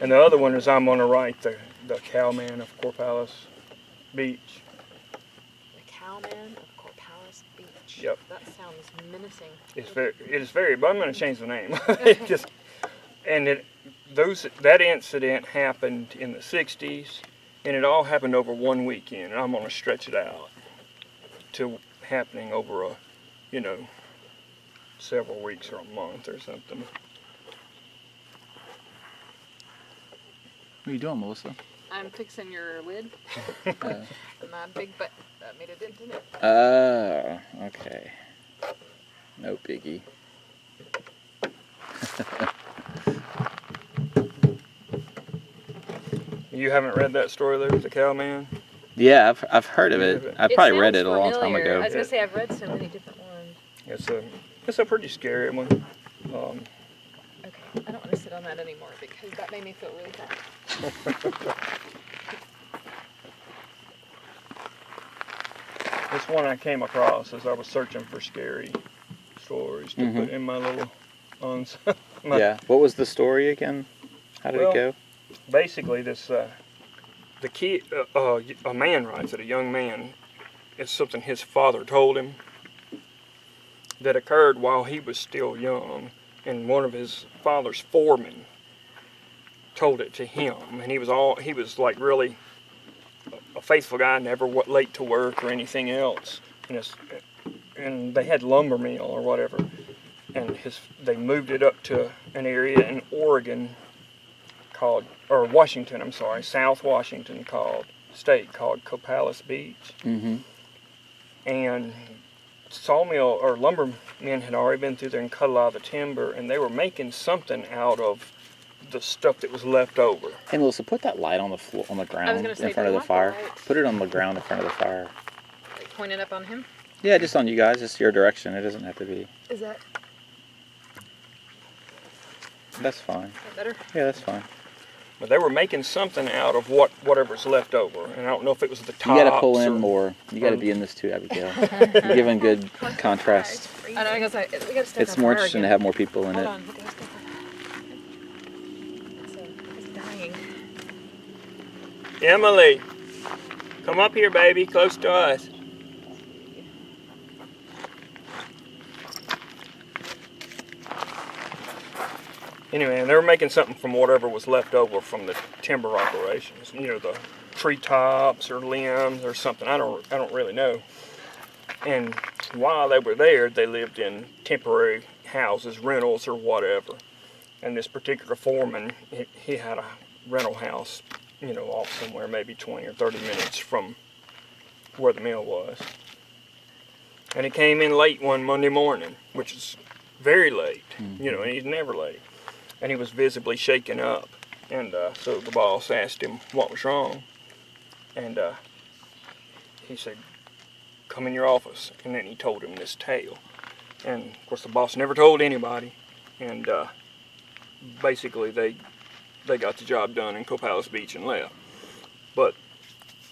And the other one is I'm on the right, the Cowman of Copalis Beach. The Cowman of Copalis Beach. Yep. That sounds menacing. It is very, but I'm going to change the name. That incident happened in the 60s, and it all happened over one weekend. And I'm going to stretch it out to happening over several weeks or a month or something. What are you doing, Melissa? I'm fixing your lid. My big butt made a dent in it. Oh, okay. No biggie. You haven't read that story there with the Cowman? Yeah, I've heard of it. I probably read it a long time familiar. ago. I was gonna say I've read so many different ones. It's a pretty scary one. Okay, I don't want to sit on that anymore because that made me feel really bad. This one I came across as I was searching for scary stories to put in my little Yeah. What was the story again? How did it go? Basically, a man writes it, a young man. It's something his father told him that occurred while he was still young, and one of his father's foremen told it to him, and he was like really a faithful guy, never late to work or anything else, and they had lumber mill or whatever, and they moved it up to an area in Oregon Washington, I'm sorry, South Washington state called Copalis Beach. Mm-hmm. And sawmill or lumbermen had already been through there and cut a lot of the timber, and they were making something out of the stuff that was left over. Hey Melissa, put that light on the floor, on the ground in front of the fire. Put it on the ground in front of the fire. Like pointing up on him? Yeah, just on you guys. It's your direction. It doesn't have to be. Is that That's fine. better? Yeah, that's fine. But they were making something out of whatever's left over, and I don't know if it was the tops. You got to pull in more. You got to be in this too, Abigail. You're giving good contrast. I know, we got to start It's more interesting to have more people in Hold it. on, we gotta start it's dying. Emily, come up here, baby, close to us. Anyway, and they were making something from whatever was left over from the timber operations. The treetops or limbs or something. I don't really know. And while they were there, they lived in temporary houses, rentals or whatever. And this particular foreman, he had a rental house, off somewhere maybe 20 or 30 minutes from where the mill was. And he came in late one Monday morning, which is very late, and he's never late. And he was visibly shaken up. And so the boss asked him what was wrong. And he said, "Come in your office." And then he told him this tale. And of course the boss never told anybody. And basically they got the job done in Copalis Beach and left. But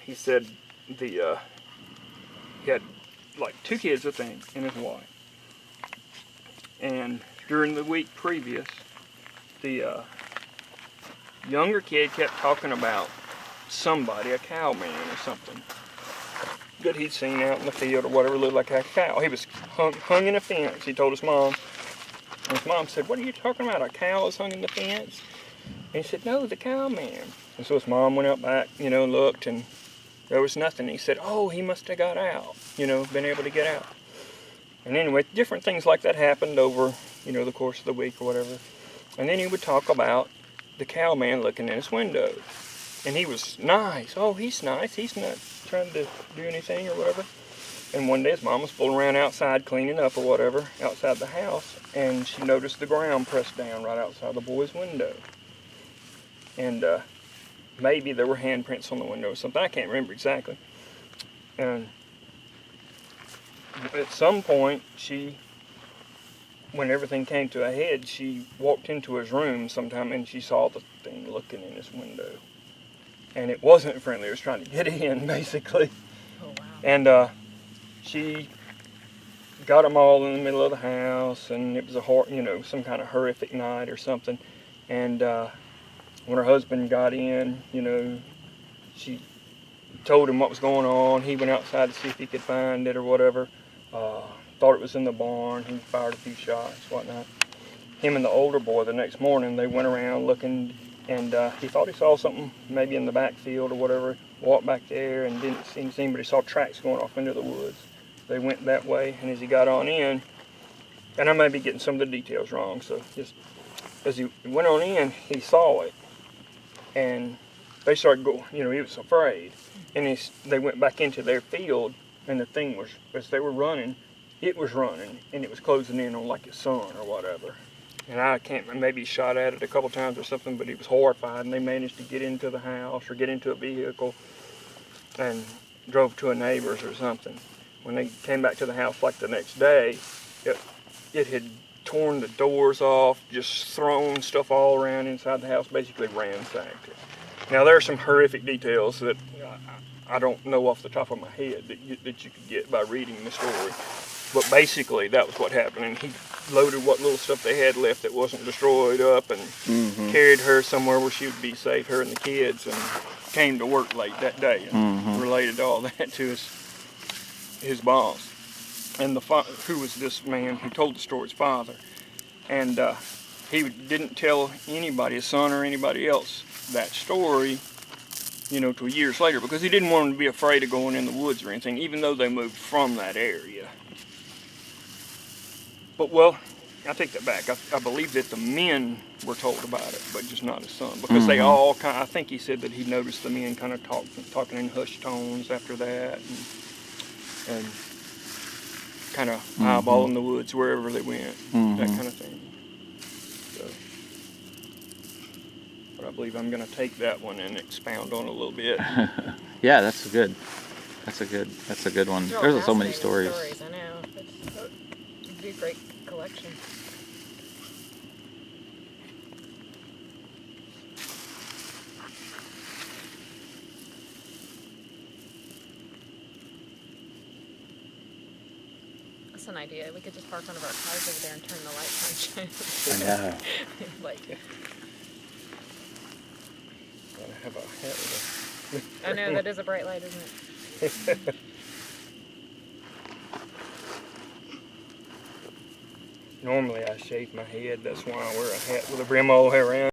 he said he had like 2 kids, I think, and his wife. And during the week previous, the younger kid kept talking about somebody, a cowman or something, that he'd seen out in the field or whatever, looked like a cow. He was hung in a fence, he told his mom. And his mom said, "What are you talking about? A cow is hung in the fence?" And he said, "No, the cowman." And so his mom went up back, and looked, and there was nothing. He said, "Oh, he must have got out, been able to get out." And anyway, different things like that happened over, the course of the week or whatever. And then he would talk about the cowman looking in his window. And he was nice. "Oh, he's nice. He's not trying to do anything or whatever." And one day his mom was fooling around outside cleaning up or whatever, outside the house. And she noticed the ground pressed down right outside the boy's window. And maybe there were handprints on the window or something. I can't remember exactly. And at some point, when everything came to a head, she walked into his room sometime and she saw the thing looking in his window. And it wasn't friendly, it was trying to get in, basically. Oh, wow. And she got them all in the middle of the house, and it was some kind of horrific night or something. And when her husband got in, you know, she told him what was going on. He went outside to see if he could find it or whatever. Thought it was in the barn. He fired a few shots, whatnot. Him and the older boy, the next morning, they went around looking, and he thought he saw something maybe in the backfield or whatever. Walked back there and didn't see anything, but he saw tracks going off into the woods. They went that way, and as he got on in, and I may be getting some of the details wrong, so just as he went on in, he saw it, and they started going, you know, he was afraid, and they went back into their field, and the thing was, as they were running, it was running, and it was closing in on like its son or whatever. And I can't, maybe he shot at it a couple times or something, but he was horrified, and they managed to get into the house or get into a vehicle and drove to a neighbor's or something. When they came back to the house like the next day, it had torn the doors off, just thrown stuff all around inside the house, basically ransacked it. Now there are some horrific details that I don't know off the top of my head that you could get by reading the story. But basically that was what happened, and he loaded what little stuff they had left that wasn't destroyed up and carried her somewhere where she would be safe, her and the kids, and came to work late that day and related all that to his boss. And who was this man who told the story's father. And he didn't tell anybody, his son or anybody else, that story, you know, till years later, because he didn't want them to be afraid of going in the woods or anything, even though they moved from that area. But, well, I take that back. I believe that the men were told about it, but just not his son, because they all kind of, I think he said that he noticed the men kind of talking in hushed tones after that, and kind of eyeballing the woods wherever they went, that kind of thing. So, but I believe I'm going to take that one and expound on it a little bit. Yeah, that's a good one. There's so many stories. I know. It'd be a great collection. That's an idea. We could just park one of our cars over there and turn the lights on. I know. Like, Gotta have a hat with I know, that is a bright light, isn't it? Normally I shave my head, that's why I wear a hat with a brim all the way around.